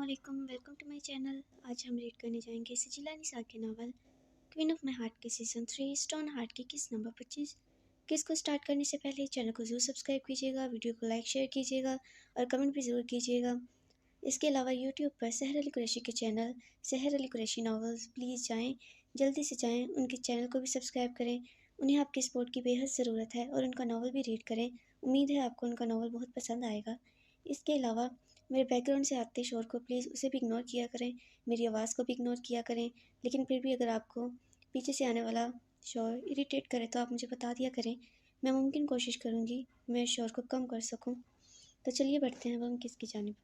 अस्सलामुअलैकुम, welcome to my channel. आज हम रीड करने जाएंगे सजीला निसार के novel queen of my heart के सीज़न 3 स्टोन हार्ट की किस नंबर 25। किस को स्टार्ट करने से पहले चैनल को ज़रूर सब्सक्राइब कीजिएगा, वीडियो को लाइक शेयर कीजिएगा और कमेंट भी ज़रूर कीजिएगा। इसके अलावा यूट्यूब पर सहर अली कुरैशी के चैनल सहर अली कुरैशी नावल्स प्लीज़ जाएँ, जल्दी से जाएँ, उनके चैनल को भी सब्सक्राइब करें। उन्हें आपकी सपोर्ट की बेहद ज़रूरत है और उनका नावल भी रीड करें। उम्मीद है आपको उनका नावल बहुत पसंद आएगा। इसके अलावा मेरे बैकग्राउंड से आते शोर को प्लीज़ उसे भी इग्नोर किया करें, मेरी आवाज़ को भी इग्नोर किया करें। लेकिन फिर भी अगर आपको पीछे से आने वाला शोर इरिटेट करे तो आप मुझे बता दिया करें, मैं मुमकिन कोशिश करूँगी मैं शोर को कम कर सकूँ। तो चलिए बढ़ते हैं अब हम किसकी जानिब।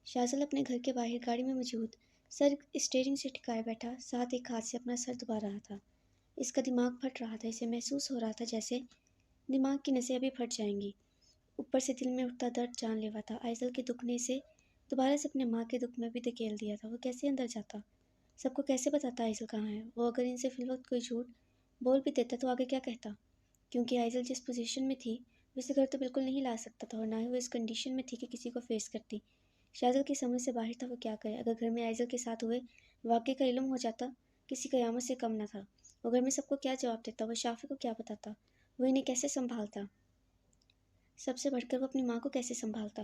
शाज़ल अपने घर के बाहर गाड़ी में मौजूद सर स्टीयरिंग से टिकाए बैठा, साथ एक हाथ से अपना सर दबा रहा था। इसका दिमाग फट रहा था। इसे महसूस हो रहा था जैसे दिमाग की नसें अभी फट जाएंगी। ऊपर से दिल में उठता दर्द जानलेवा था। आइज़ल के दुखने से दोबारा से अपने माँ के दुख में भी धकेल दिया था। वो कैसे अंदर जाता, सबको कैसे बताता आइज़ल कहाँ है। वो अगर इनसे फिलवक्त कोई झूठ बोल भी देता तो आगे क्या कहता, क्योंकि आइज़ल जिस पोजीशन में थी वैसे घर तो बिल्कुल नहीं ला सकता था और ना ही वो इस कंडीशन में थी कि किसी को फेस करती। शाज़ल की समझ से बाहर था वो क्या करे। अगर घर में आइज़ल के साथ हुए वाक़ये का इल्म हो जाता, किसी क़यामत से कम न था। वो घर में सबको क्या जवाब देता, वो शाफ़ी को क्या बताता, वो इन्हें कैसे संभालता, सबसे बढ़कर वो अपनी माँ को कैसे संभालता।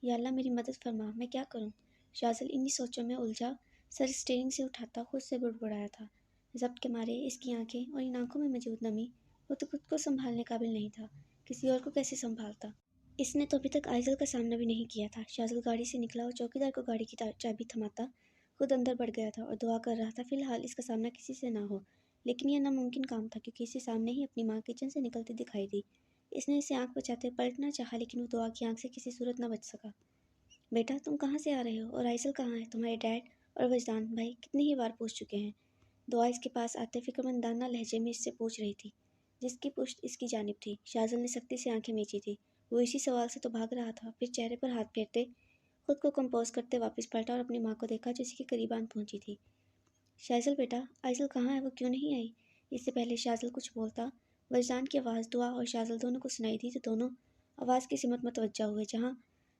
या अल्लाह मेरी मदद फरमा, मैं क्या करूँ। शाज़ल इन्हीं सोचों में उलझा सर स्टीयरिंग से उठाता खुद से बुड़बुड़ाया था। ज़ब्त के मारे इसकी आंखें और इन आंखों में मौजूद नमी, वो तो खुद को संभालने काबिल नहीं था, किसी और को कैसे संभालता। इसने तो अभी तक आइज़ल का सामना भी नहीं किया था। शाज़ल गाड़ी से निकला और चौकीदार को गाड़ी की चाबी थमाता खुद अंदर बढ़ गया था और दुआ कर रहा था फ़िलहाल इसका सामना किसी से ना हो। लेकिन यह नामुमकिन काम था क्योंकि इसे सामने ही अपनी माँ किचन से निकलती दिखाई दी। इसने इसे आंख बचाते पलटना चाहा लेकिन वो दुआ की आंख से किसी सूरत न बच सका। बेटा तुम कहाँ से आ रहे हो और आइज़ल कहाँ है, तुम्हारे डैड और वजदान भाई कितनी ही बार पूछ चुके हैं। दुआ इसके पास आते फ़िक्रमंदाना लहजे में इससे पूछ रही थी, जिसकी पुश्त इसकी जानिब थी। शाज़ल ने सख्ती से आंखें मींची थी। वो इसी सवाल से तो भाग रहा था। फिर चेहरे पर हाथ फेरते खुद को कंपोज करते वापस पलटा और अपनी माँ को देखा जो इसके करीब आन पहुंची थी। शाज़ल बेटा, आइज़ल कहाँ है, वो क्यों नहीं आई। इससे पहले शाज़ल कुछ बोलता वजदान की आवाज़ दुआ और शाज़ल दोनों को सुनाई दी, तो दोनों आवाज़ की सिमत मतवज्जा हुए जहाँ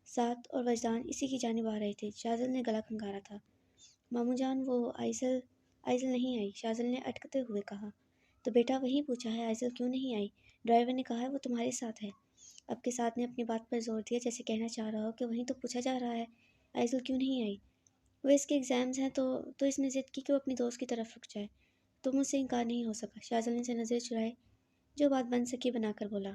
साथ और वजदान इसी की जानिब आ रहे थे। शाज़ल ने गला खंगारा था। मामू जान, वो आइज़ल आइज़ल नहीं आई, शाज़ल ने अटकते हुए कहा। तो बेटा वही पूछा है, आइज़ल क्यों नहीं आई। ड्राइवर ने कहा है वो तुम्हारे साथ है। अब के साथ ने अपनी बात पर जोर दिया, जैसे कहना चाह रहा हो कि वहीं तो पूछा जा रहा है, आइज़ल क्यों नहीं आई। वो इसके एग्ज़ाम्स हैं तो इसने ज़िद की कि वो अपनी दोस्त की तरफ रुक जाए, तो मुझसे इनकार नहीं हो सका। शाज़ल ने से नज़र चुराए, जो बात बन सकी बनाकर बोला।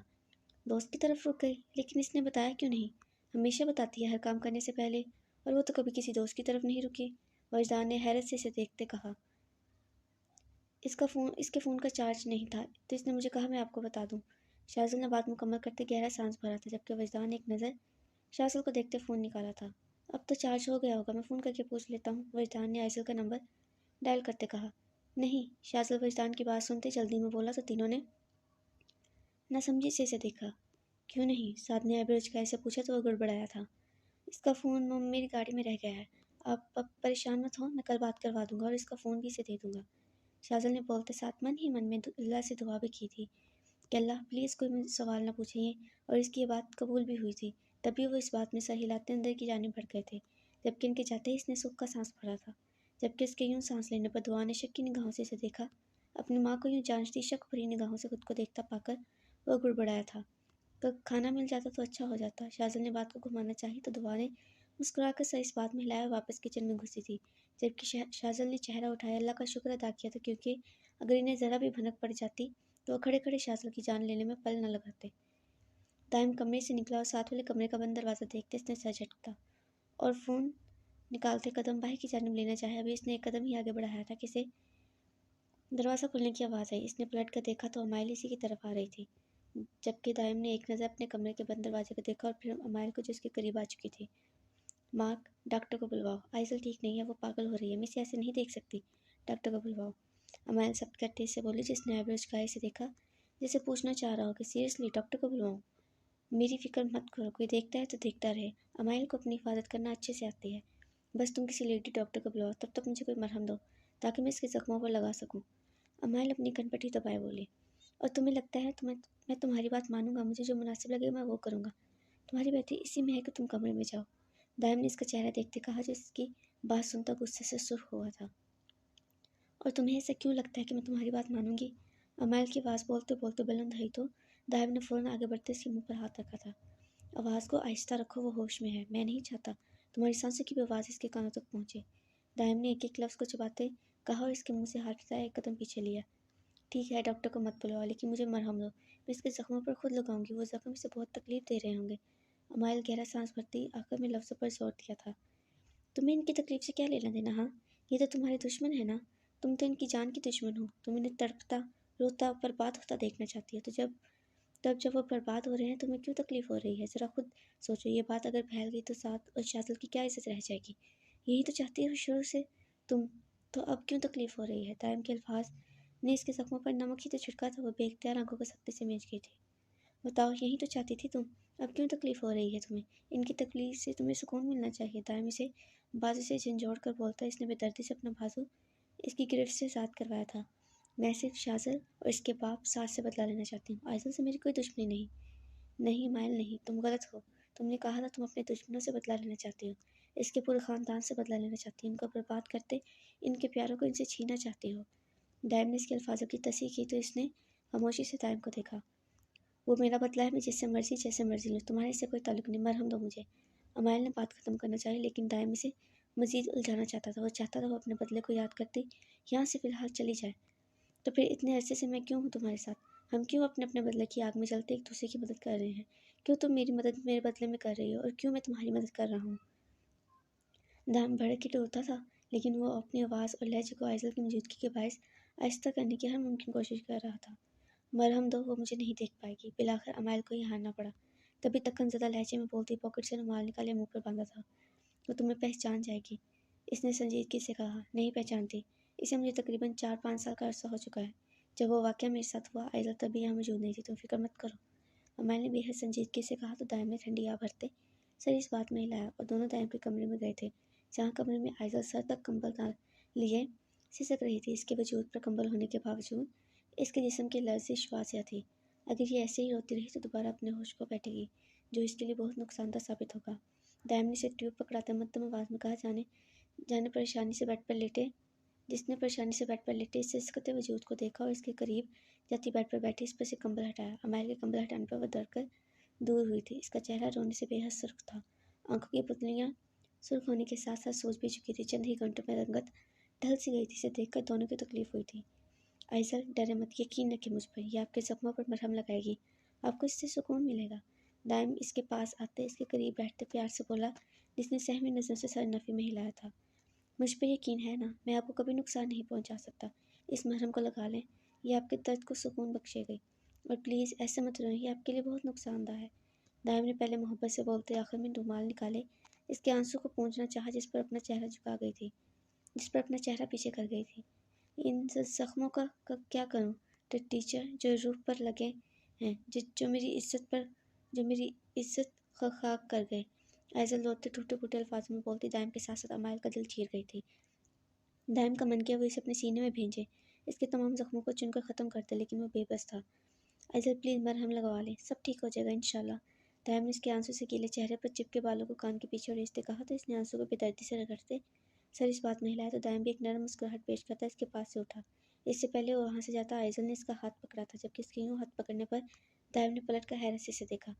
दोस्त की तरफ रुक गई, लेकिन इसने बताया क्यों नहीं। हमेशा बताती है हर काम करने से पहले, और वो तो कभी किसी दोस्त की तरफ नहीं रुकी। वजदान ने हैरत से इसे देखते कहा। इसके फ़ोन का चार्ज नहीं था, तो इसने मुझे कहा मैं आपको बता दूँ। शाज़ल ने बात मुकम्मल करते गहरा सांस भरा था, जबकि वजदान ने एक नज़र शाज़ल को देखते फ़ोन निकाला था। अब तो चार्ज हो गया होगा, मैं फ़ोन करके पूछ लेता हूँ, वजदान ने आइज़ल का नंबर डायल करते कहा। नहीं, शाज़ल वजदान की बात सुनते जल्दी में बोला, तो तीनों ने नासमझी से इसे देखा। क्यों नहीं, साद ने आईब्रो झुकाए से पूछा तो वह गड़बड़ाया था। इसका फ़ोन मेरी गाड़ी में रह गया है। आप अब परेशान मत हो, मैं कल बात करवा दूंगा और इसका फ़ोन भी इसे दे दूंगा। शाज़ल ने बोलते साथ मन ही मन में अल्लाह से दुआ भी की थी कि अल्लाह प्लीज़ कोई मुझे सवाल ना पूछे, और इसकी ये बात कबूल भी हुई थी। तभी वो इस बात में सर हिलाते अंदर की जानिब बढ़ गए थे, जबकि इनके जाते ही इसने सुख का सांस भरा था। जबकि इसके यूं सांस लेने पर दुआ ने शक की निगाहों से इसे देखा। अपनी माँ को यूं जांचती शक भरी निगाहों से खुद को देखता पाकर वह गुड़बड़ाया था। खाना मिल जाता तो अच्छा हो जाता। शाज़ल ने बात को घुमाना चाही तो दुआ ने मुस्कुराकर सर इस बात में हिलाया और वापस किचन में घुसी थी, जबकि शाज़ल ने चेहरा उठाया अल्लाह का शुक्र अदा किया था, क्योंकि अगर इन्हें ज़रा भी भनक पड़ जाती तो वह खड़े खड़े शाज़ल की जान लेने में पल न लगाते। दाइम कमरे से निकला और साथ वाले कमरे का बंद दरवाज़ा देखते इसने सर झटका और फ़ोन निकालते कदम बाहर की जानिब लेना चाहे। अभी इसने एक कदम ही आगे बढ़ाया था कि इसे दरवाज़ा खुलने की आवाज़ आई। इसने पलट कर देखा तो अमाइल इसी की तरफ आ रही थी, जबकि दाइम ने एक नज़र अपने कमरे के बंद दरवाजे को देखा और फिर अमाइल को, जो उसके करीब आ चुकी थी। मार्क, डॉक्टर को बुलवाओ, आइज़ल ठीक नहीं है, वो पागल हो रही है, मैं इसे ऐसे नहीं देख सकती, डॉक्टर को बुलवाओ। अमाइल सख्त करते से बोली, जिसने आईब्रो झुकाए से देखा जैसे पूछना चाह रहा हो कि सीरियसली डॉक्टर को बुलवाऊँ। मेरी फिक्र मत करो, कोई देखता है तो देखता रहे, अमाइल को अपनी हिफाजत करना अच्छे से आती है। बस तुम किसी लेडी डॉक्टर को बुलाओ, तब तक मुझे कोई मरहम दो ताकि मैं इसके ज़ख्मों पर लगा सकूँ। अमाइल अपनी कनपटी दबाए बोली, और तुम्हें लगता है मैं तुम्हारी बात मानूंगा। मुझे जो मुनासिब लगे मैं वो करूँगा। तुम्हारी बेहतरी इसी में है कि तुम कमरे में जाओ। दायम ने इसका चेहरा देखते कहा, जो इसकी बात सुनता गुस्से से सुर्ख हुआ था। और तुम्हें ऐसा क्यों लगता है कि मैं तुम्हारी बात मानूंगी? अमाइल की आवाज़ बोलते बोलते बुलंद हुई तो दायम ने फ़ौरन आगे बढ़ते उसके मुंह पर हाथ रखा था। आवाज़ को आहिस्ता रखो, वो होश में है। मैं नहीं चाहता तुम्हारी सांसों की भी आवाज़ इसके कानों तक पहुंचे। दायम ने एक एक लफ्ज़ को चबाते कहा और इसके मुंह से हाथ हटाया, एक कदम पीछे लिया। ठीक है, डॉक्टर को मत बुलाओ, लेकिन मुझे मरहम दो। मैं इसके ज़ख्मों पर खुद लगाऊंगी। वो ज़ख्म इसे बहुत तकलीफ दे रहे होंगे। अमाइल गहरा सांस भरती आखिर में लफ्ज़ों पर जोर दिया था। तुम्हें इनकी तकलीफ से क्या लेना देना? हाँ, ये तो तुम्हारे दुश्मन है ना। तुम तो इनकी जान की दुश्मन हो। तुम इन्हें तड़पता, रोता, बर्बाद होता देखना चाहती हो। तो जब वो बर्बाद हो रहे हैं, तुम्हें क्यों तकलीफ हो रही है? ज़रा खुद सोचो। ये बात अगर फैल गई तो साथ और शाज़ल की क्या इज्जत रह जाएगी? यही तो चाहती हो शुरू से तुम। तो अब क्यों तकलीफ हो रही है? दायम के अल्फाज ने इसके जख्मों पर नमक ही तो छिड़का था। वो बेख्तियार आंखों को सख्ती से मीच गई थी। बताओ, यही तो चाहती थी तुम। अब क्यों तकलीफ हो रही है तुम्हें? इनकी तकलीफ से तुम्हें सुकून मिलना चाहिए। दायम इसे बाजू से झंझोड़ कर बोलता। इसने बेदर्दी से अपना बाजू इसकी गिरफ्त से आज़ाद करवाया था। मैं सिर्फ शाज़ल और इसके बाप सास से बदला लेना चाहती हूँ। आइज़ल से मेरी कोई दुश्मनी नहीं। नहीं माइल, नहीं, तुम गलत हो। तुमने कहा था तुम अपने दुश्मनों से बदला लेना चाहती हो। इसके पूरे ख़ानदान से बदला लेना चाहती हो। इनको बर्बाद करते, इनके प्यारों को इनसे छीनना चाहती हो। दायम ने इसके अल्फाजों की तस्दीक की तो इसने खामोशी से दायम को देखा। वो मेरा बदला है, मैं जिससे मर्जी जैसे मर्जी लूँ। तुम्हारे से कोई ताल्लुक नहीं। मरहम दो मुझे। अमाइल ने बात ख़त्म करना चाहिए, लेकिन दायम इसे मज़ीद उलझाना चाहता था। वो चाहता था वो अपने बदले को याद करते यहाँ से फ़िलहाल चली जाए। तो फिर इतने अरसे से मैं क्यों हूँ तुम्हारे साथ? हम क्यों अपने अपने बदले की आग में जलते एक दूसरे की मदद कर रहे हैं? क्यों तुम मेरी मदद मेरे बदले में कर रही हो और क्यों मैं तुम्हारी मदद कर रहा हूँ? दाम भड़क के डरता था, लेकिन वो अपनी आवाज़ और लहजे को आइज़ल की मौजूदगी के बायस आहिस्ता करने की हर मुमकिन कोशिश कर रहा था। मरहम दो, वो मुझे नहीं देख पाएगी। बिलाखिर अमाइल को ही हारना पड़ा। तभी तखन ज़दा लहजे में बोलती पॉकेट से रुमाल निकाले मुंह पर बांधा था। वो तुम्हें पहचान जाएगी, इसने संजीदगी से कहा। नहीं पहचानती। इसे मुझे तकरीबन 4-5 साल का अरसा हो चुका है। जब वो वाक़या मेरे साथ हुआ, आइज़ल तभी यहाँ मौजूद नहीं थी। तुम फिक्र मत करो। अमाइल ने बेहद संजीदगी से कहा तो दायम ने ठंडी आह भरते सर इस बात में हिलाया और दोनों दायम के कमरे में गए थे, जहाँ कमरे में आइज़ल सर तक कंबल लिए सिसक रही थी। इसके वजूद पर कंबल होने के बावजूद इसके जिस्म की लर्जिश वाज़िया थी। अगर ये ऐसे ही रोती रही तो दोबारा अपने होश को बैठेगी, जो इसके लिए बहुत नुकसानदा साबित होगा। दायम ने इसे ट्यूब पकड़ाते मध्यम आवाज़ में कहा, जाने जाने परेशानी से बेड पर लेटे जिसने परेशानी से बेड पर लेटे इस सिसकते वजूद को देखा और इसके करीब जाती बेड पर बैठी इस पर से कंबल हटाया। अमाइल के कंबल हटाने पर वह डर कर दूर हुई थी। इसका चेहरा रोने से बेहद सुर्ख था। आंखों की पुतलियाँ सुर्ख होने के साथ साथ सूज भी चुकी थी। चंद ही घंटों में रंगत ढल सी गई थी। इसे देखकर दोनों की तकलीफ हुई थी। आइज़ल, डरे मत, यकीन रखें मुझ पर। यह आपके ज़ख्मों पर मरहम लगाएगी। आपको इससे सुकून मिलेगा। दायम इसके पास आते इसके करीब बैठते प्यार से बोला, जिसने सहमी नज़रों से सर नफ़ी में हिलाया था। मुझ पर यकीन है ना, मैं आपको कभी नुकसान नहीं पहुंचा सकता। इस मरहम को लगा लें, यह आपके दर्द को सुकून बख्शेगी। और प्लीज़ ऐसे मत रोएं, ये आपके लिए बहुत नुकसानदा है। दायम ने पहले मोहब्बत से बोलते आखिर में रुमाल निकाले इसके आंसू को पोंछना चाहा, जिस पर अपना चेहरा झुका गई थी, जिस पर अपना चेहरा पीछे कर गई थी। इन ज़ख्मों का क्या करूं? टीचर जो रूह पर लगे हैं, जो मेरी इज्जत खाक कर गए। आइज़ल लौटते टूटे फूटे अल्फाज में बोलती दायम के साथ साथ अमाइल का दिल चीर गई थी। दायम का मन किया वो इसे अपने सीने में भेजे, इसके तमाम ज़ख्मों को चुनकर ख़त्म कर दे, लेकिन वो बेबस था। आइज़ल, प्लीज़ मरहम लगवा लें, सब ठीक हो जाएगा इंशाल्लाह। दायम ने इसके आंसू से गीले चेहरे पर चिपके बालों को कान के पीछे उड़ेजते कहा तो इसने आंसू को बेदर्दी से रगड़ते सर इस बात में हिलाया तो दायम भी एक नरम मुस्कुराहट पेश करता इसके पास से उठा। इससे पहले वो वहाँ से जाता आइज़ल ने इसका हाथ पकड़ा था, जबकि इसके यूँ हाथ पकड़ने पर दायम ने पलट कर हैरत से इसे देखा।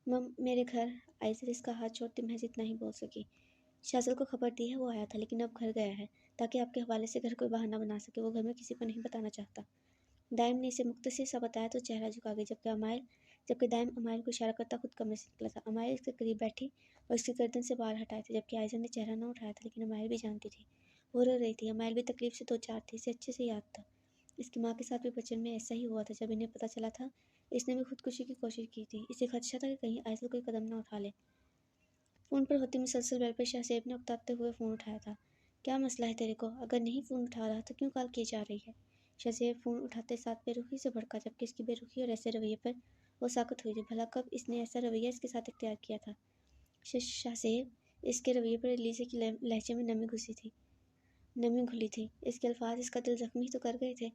मम, मेरे घर। आइज़ल इसका हाथ छोड़ती महज इतना ही बोल सकी। शाज़ल को खबर दी है, वो आया था, लेकिन अब घर गया है, ताकि आपके हवाले से घर कोई बहाना बना सके। वो घर में किसी को नहीं बताना चाहता। दायम ने इसे मुख्तसर सा बताया तो चेहरा झुका गई, जबकि दायम अमाइल को इशारा करता खुद कमरे से निकला था। अमाइल इसके करीब बैठी और इसकी गर्दन से बाल हटाए थे, जबकि आइज़ल ने चेहरा न उठाया था, लेकिन अमाइल भी जानती थी वो रो रही थी। अमाइल भी तकलीफ से दो चार थी, इसे अच्छे से याद था। इसकी माँ के साथ भी बचपन में ऐसा ही हुआ था। जब इन्हें पता चला था, इसने भी खुदकुशी की कोशिश की थी। इसे खदशा था कि कहीं आइज़ल कोई कदम न उठा ले। फ़ोन पर होती मुसलसल बेल पर शाहज़ेब ने उकताते हुए फ़ोन उठाया था। क्या मसला है तेरे को? अगर नहीं फ़ोन उठा रहा तो क्यों कॉल की जा रही है? शाहज़ेब फ़ोन उठाते साथ बेरुखी से भड़का, जबकि इसकी बेरुखी और ऐसे रवैये पर वो साकत हुई थी। भला कब इसने ऐसा रवैया इसके साथ इख्तियार किया था? शाहज़ेब, इसके रवैये पर एलिज़ा की लहजे में नमी घुली थी। इसके अल्फाज इसका दिल ज़ख्मी ही तो कर गए थे।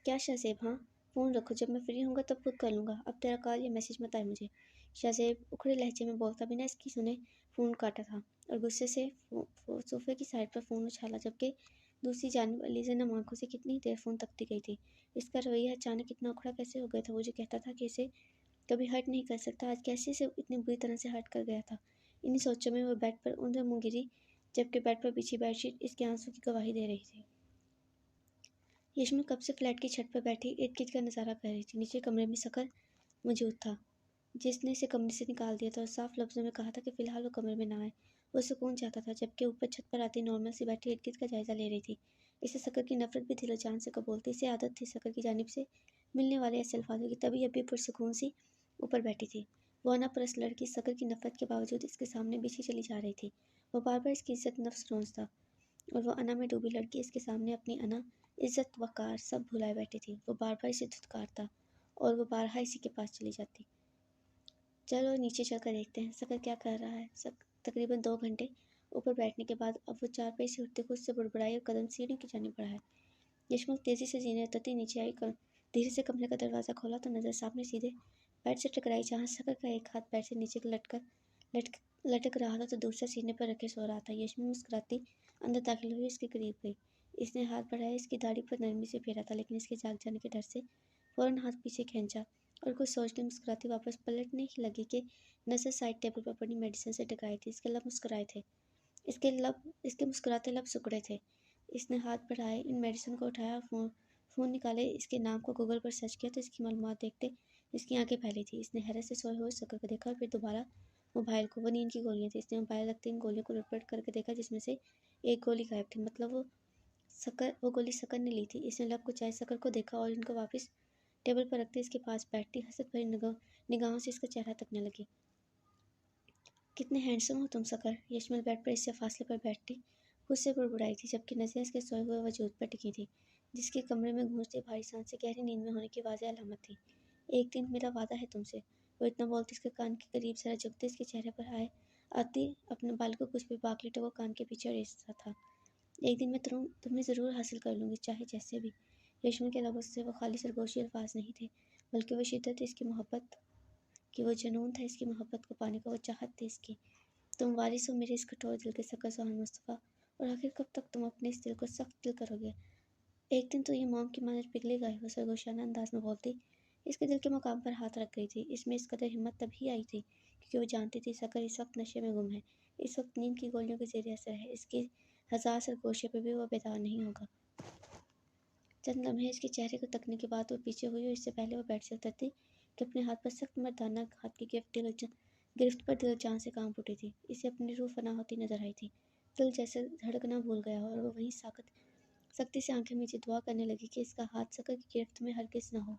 क्या शाहज़ेब? हाँ, फ़ोन रखो, जब मैं फ्री होऊंगा तब खुद कर लूँगा। अब तेरा कॉल या मैसेज मत आए मुझे। शाहज़ेब उखड़े लहजे में बोलता बिना इसकी सुने फ़ोन काटा था। और गुस्से से सोफे की साइड पर फ़ोन उछाला, जबकि दूसरी जानब अलीज़ा नम आंखों से कितनी देर फ़ोन तकती गई थी। इसका रवैया अचानक इतना उखड़ा कैसे हो गया था? वो जो कहता था कि इसे कभी हर्ट नहीं कर सकता, आज कैसे इसे इतनी बुरी तरह से हर्ट कर गया था। इन्हीं सोचों में वो बेड पर ऊंधे मुँह गिरी, जबकि बेड पर बिछी बेडशीट इसके आंसू की गवाही दे रही थी। यशमी कब से फ्लैट की छत पर बैठी इर्द गिर्द का नज़ारा कर रही थी। नीचे कमरे में सकल मौजूद था, जिसने इसे कमरे से निकाल दिया था और साफ लफ्ज़ों में कहा था कि फ़िलहाल वो कमरे में ना आए। वो सुकून चाहता था, जबकि ऊपर छत पर आती नॉर्मल सी बैठी इर्द-गिर्द का जायज़ा ले रही थी। इसे सकर की नफ़रत भी दिलो जान से कबूल थी। इसे आदत थी सकर की जानिब से मिलने वाले ऐसे अल्फाज़ों की, तभी अभी पुरसुकून सी ऊपर बैठी थी। वो अनापरस्त लड़की सकर की नफ़रत के बावजूद इसके सामने बिछी चली जा रही थी। वो बार-बार इसकी इज़्ज़त नफ्स रोंज़ता, और वो अना में डूबी लड़की इसके सामने अपनी अना, इज़्ज़त, वक़ार सब भुलाए बैठी थी। वो बार-बार इसे धुतकारता और वो बारहा इसी के पास चली जाती। चलो नीचे चलकर देखते हैं सकर क्या कर रहा है। तकरीबन 2 घंटे ऊपर बैठने के बाद अब वो चारपाई से उठते खुद से बुड़बुड़ाई और कदम सीढ़ियों की जानिब बढ़ाए। यशमल तेजी से जीने उतरती नीचे आई, धीरे से कमरे का दरवाज़ा खोला तो नज़र सामने सीधे बेड से टकराई, जहाँ सकर का एक हाथ बेड से नीचे लटक रहा था तो दूसरा सीने पर रखे सो रहा था। यशमी मुस्कुराती अंदर दाखिल हुई, उसके करीब गई। इसने हाथ बढ़ाया, इसकी दाढ़ी पर नरमी से फेरा था, लेकिन इसके जाग जाने के डर से फ़ौरन हाथ पीछे खींचा और कुछ सोच के मुस्कुराती वापस पलटने ही लगी कि नज़र साइड टेबल पर पड़ी मेडिसिन से टकराई थी। इसके लब मुस्कुराए थे, इसके मुस्कुराते लब सिकुड़े थे। इसने हाथ बढ़ाए, इन मेडिसिन को उठाया और फ़ोन निकाले, इसके नाम को गूगल पर सर्च किया तो इसकी मालूमात देखते इसकी आंखें फैली थी। इसने हैरत से सोए हुए सकर को देखा और फिर दोबारा मोबाइल को। वो नींद की गोलियां थी। इसने मोबाइल रखते इन गोलियों को लुटपुट करके देखा, जिसमें से एक गोली गायब थी। मतलब वो गोली सकर ने ली थी। इसने लब कुचाए सकर को देखा और इनको वापस टेबल पर रखते इसके पास बैठती हसरत भरी निगाहों से इसका चेहरा तकने लगी। कितने हैंडसम हो तुम सकर। यशमल बेड पर इससे फासले पर बैठती खुद से बुड़बुड़ाई थी, जबकि नजरें इसके सोए हुए वजूद पर टिकी थी, जिसके कमरे में गूंजती भारी सांस से गहरी नींद में होने की वाज़ेह अलामत थी। एक दिन मेरा वादा है तुमसे। वो इतना बोलती इसके कान के करीब जरा झुकते इसके चेहरे पर आती अपने बाल को कुछ भी बाक लेटे वो कान के पीछे रेसता था। एक दिन मैं तुम्हें ज़रूर हासिल कर लूँगी, चाहे जैसे भी। यशमल के लबों से वो खाली सरगोशी अल्फाज नहीं थे, बल्कि वो शिद्दत इसकी मोहब्बत की, वो जुनून था इसकी मोहब्बत को पाने का, वो चाहत थी इसकी। तुम वारिस हो मेरे इस कठोर दिल के सकर सुहान मुस्तफ़ा, और आखिर कब तक तुम अपने इस दिल को सख्त दिल करोगे? एक दिन तो ये मोम की मानद पिघलेगा ही। वो सरगोशाना अंदाज में बोलती इसके दिल के मुकाम पर हाथ रख गई थी। इसमें इस कदर हिम्मत तभी आई थी क्योंकि वो जानती थी सकर इस वक्त नशे में गुम है, इस वक्त नींद की गोलियों के ज़ेर असर है। इसकी हज़ार सरगोशे पर भी वो बेदार नहीं होगा। चंद लम्हे इसके चेहरे को तकने के बाद वो पीछे हुई और इससे पहले वो बेड से उतरती कि अपने हाथ पर सख्त मर्दाना हाथ की गिरफ्त पर दिल जान से कांप उठी थी। इसे अपनी रूह फना होती नजर आई थी। दिल जैसे धड़कना भूल गया हो, और वो वहीं सख्ती से आंखें मीची दुआ करने लगी कि इसका हाथ सकर की गिरफ्त में हरगिज़ न हो।